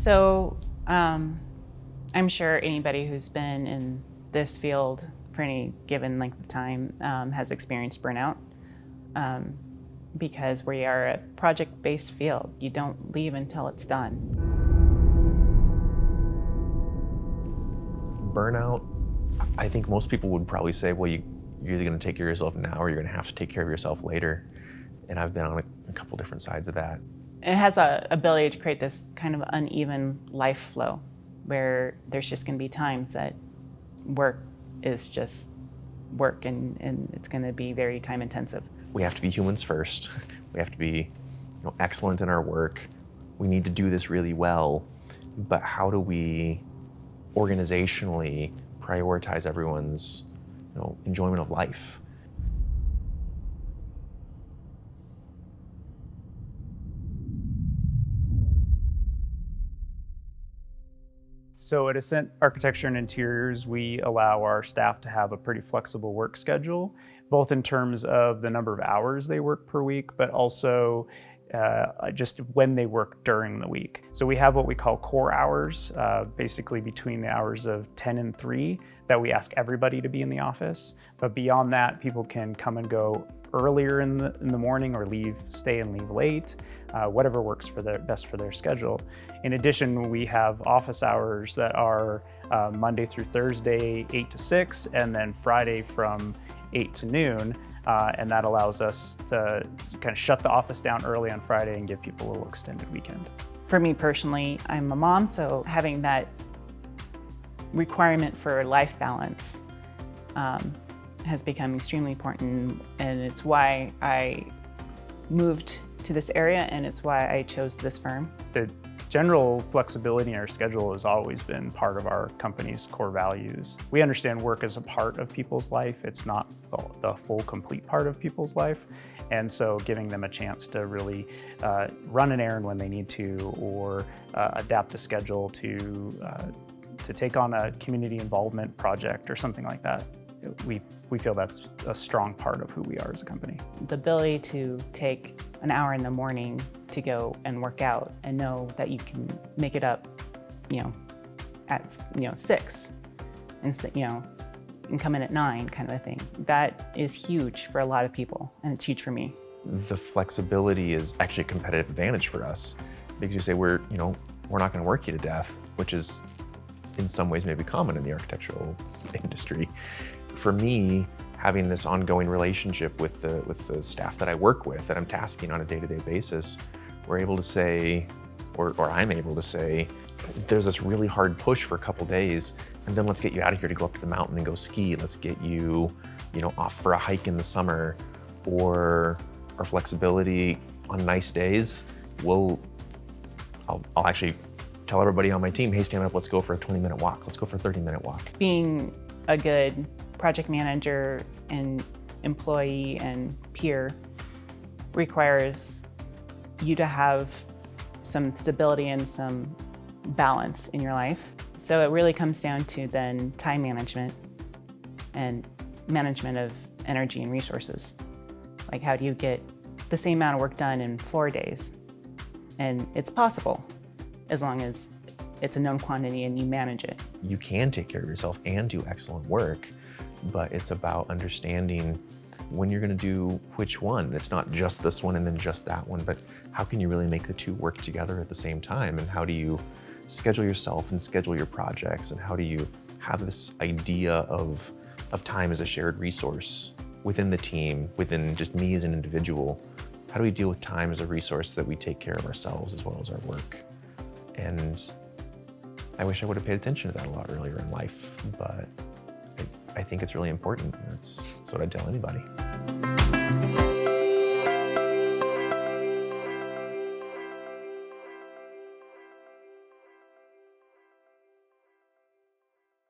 So I'm sure anybody who's been in this field for any given length of time has experienced burnout because we are a project-based field. You don't leave until it's done. Burnout, I think most people would probably say, well, you're either going to take care of yourself now or you're going to have to take care of yourself later. And I've been on a couple different sides of that. It has an ability to create this kind of uneven life flow where there's just going to be times that work is just work and it's going to be very time intensive. We have to be humans first. We have to be excellent in our work. We need to do this really well. But how do we organizationally prioritize everyone's enjoyment of life? So at Ascent Architecture and Interiors, we allow our staff to have a pretty flexible work schedule, both in terms of the number of hours they work per week, but also just when they work during the week. So we have what we call core hours, basically between the hours of 10 and 3, that we ask everybody to be in the office. But beyond that, people can come and go earlier in the morning or stay and leave late, whatever works best for their schedule. In addition, we have office hours that are Monday through Thursday, 8 to 6, and then Friday from 8 to noon. And that allows us to kind of shut the office down early on Friday and give people a little extended weekend. For me personally, I'm a mom, so having that requirement for life balance has become extremely important, and it's why I moved to this area and it's why I chose this firm. The general flexibility in our schedule has always been part of our company's core values. We understand work as a part of people's life. It's not the full, complete part of people's life. And so giving them a chance to really run an errand when they need to, or adapt a schedule to take on a community involvement project or something like that, we feel that's a strong part of who we are as a company. The ability to take an hour in the morning to go and work out and know that you can make it up, at 6, and come in at 9, kind of a thing. That is huge for a lot of people, and it's huge for me. The flexibility is actually a competitive advantage for us because you say we're not going to work you to death, which is in some ways maybe common in the architectural industry. For me, having this ongoing relationship with the staff that I work with, that I'm tasking on a day-to-day basis, we're able to say, or I'm able to say, there's this really hard push for a couple days, and then let's get you out of here to go up to the mountain and go ski. Let's get you, off for a hike in the summer. Or our flexibility on nice days, I'll actually tell everybody on my team, hey, stand up, let's go for a 20-minute walk. Let's go for a 30-minute walk. Being a good project manager and employee and peer requires you to have some stability and some balance in your life. So it really comes down to then time management and management of energy and resources. Like, how do you get the same amount of work done in 4 days? And it's possible as long as it's a known quantity and you manage it. You can take care of yourself and do excellent work, but it's about understanding when you're going to do which one. It's not just this one and then just that one, but how can you really make the two work together at the same time? And how do you schedule yourself and schedule your projects? And how do you have this idea of time as a shared resource within the team, within just me as an individual? How do we deal with time as a resource that we take care of ourselves as well as our work? And I wish I would have paid attention to that a lot earlier in life, but I think it's really important. That's what I'd tell anybody.